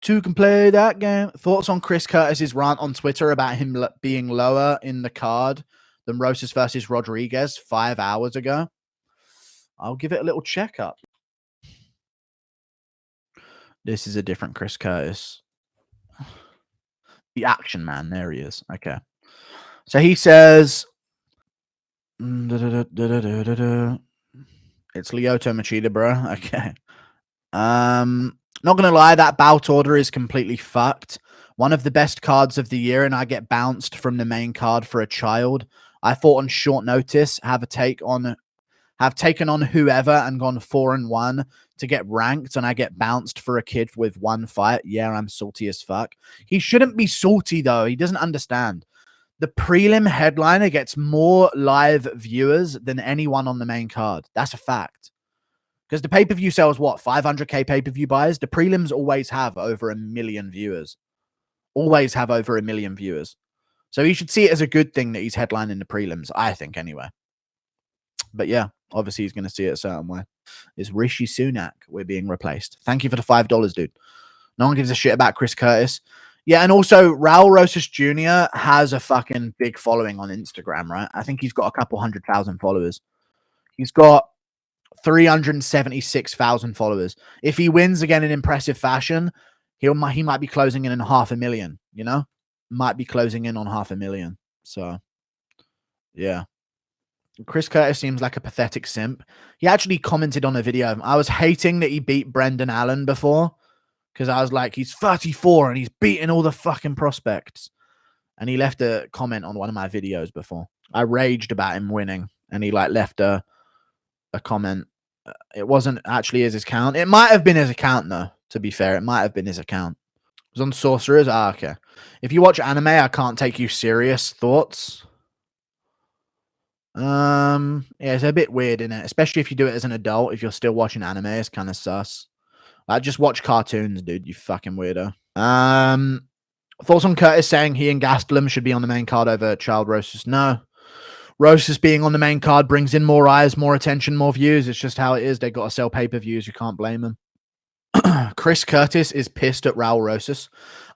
Two can play that game. Thoughts on Chris Curtis's rant on Twitter about him being lower in the card than Rosas versus Rodriguez 5 hours ago? I'll give it a little checkup. This is a different Chris Curtis. The action man. There he is. Okay. So he says, it's Lyoto Machida, bro. Okay. Not gonna lie, that bout order is completely fucked. One of the best cards of the year, and I get bounced from the main card for a child. I fought on short notice, have taken on whoever and gone 4-1 to get ranked, and I get bounced for a kid with one fight. Yeah, I'm salty as fuck. He shouldn't be salty though. He doesn't understand. The prelim headliner gets more live viewers than anyone on the main card. That's a fact. Because the pay-per-view sells, what, 500K pay-per-view buys? The prelims always have over 1 million viewers. Always have over 1 million viewers. So you should see it as a good thing that he's headlining the prelims, I think, anyway. But yeah, obviously he's going to see it a certain way. Is Rishi Sunak, we're being replaced. Thank you for the $5, dude. No one gives a shit about Chris Curtis. Yeah, and also, Raul Rosas Jr. has a fucking big following on Instagram, right? I think he's got a couple 100,000 followers. He's got 376,000 followers. If he wins again in impressive fashion, he might be closing in on 500,000, you know? Might be closing in on 500,000. So, yeah. Chris Curtis seems like a pathetic simp. He actually commented on a video. I was hating that he beat Brendan Allen before because I was like, he's 34 and he's beating all the fucking prospects. And he left a comment on one of my videos before. I raged about him winning, and he like left a comment. It wasn't actually his account. It might have been his account though, to be fair. It might have been his account. It was on Sorcerers. Ah, okay. If you watch anime, I can't take you serious. Thoughts? Yeah, it's a bit weird, isn't it? Especially if you do it as an adult. If you're still watching anime, it's kind of sus. Just watch cartoons, dude, you fucking weirdo. Thoughts on Curtis saying he and Gastelum should be on the main card over Child Rosas? No. Rosas being on the main card brings in more eyes, more attention, more views. It's just how it is. They got to sell pay-per-views. You can't blame them. Chris Curtis is pissed at Raul Rosas.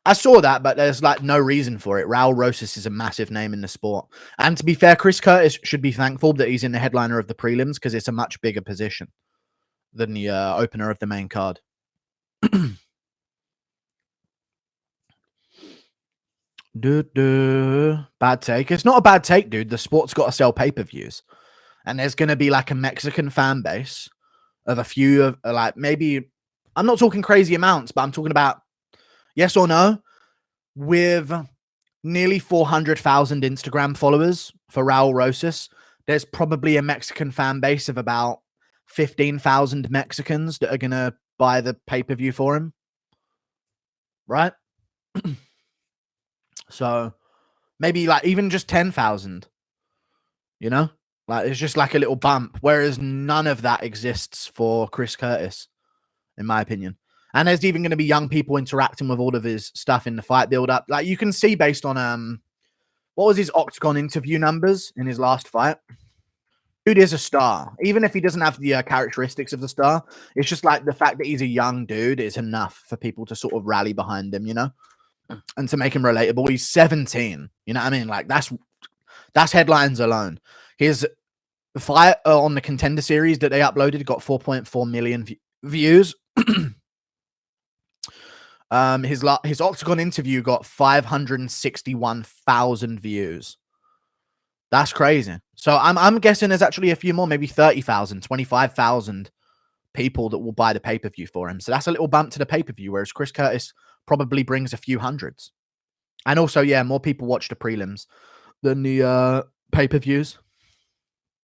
I saw that, but there's like no reason for it. Raul Rosas is a massive name in the sport. And to be fair, Chris Curtis should be thankful that he's in the headliner of the prelims because it's a much bigger position than the opener of the main card. Bad take. It's not a bad take, dude. The sport's got to sell pay-per-views. And there's going to be like a Mexican fan base of a few of like maybe, I'm not talking crazy amounts, but I'm talking about yes or no, with nearly 400,000 Instagram followers for Raul Rosas, there's probably a Mexican fan base of about 15,000 Mexicans that are going to buy the pay-per-view for him. Right? So maybe like even just 10,000, you know, like it's just like a little bump, whereas none of that exists for Chris Curtis, in my opinion. And there's even going to be young people interacting with all of his stuff in the fight build up. Like you can see based on, what was his Octagon interview numbers in his last fight? Dude is a star. Even if he doesn't have the characteristics of the star, it's just like the fact that he's a young dude is enough for people to sort of rally behind him, you know? And to make him relatable. He's 17. You know what I mean? Like that's headlines alone. His fight on the Contender Series that they uploaded got 4.4 million views. His Octagon interview got 561,000 views. That's crazy. So I'm guessing there's actually a few more, maybe 30,000, 25,000 people that will buy the pay-per-view for him. So that's a little bump to the pay-per-view, whereas Chris Curtis probably brings a few hundreds. And also, yeah, more people watch the prelims than the pay-per-views.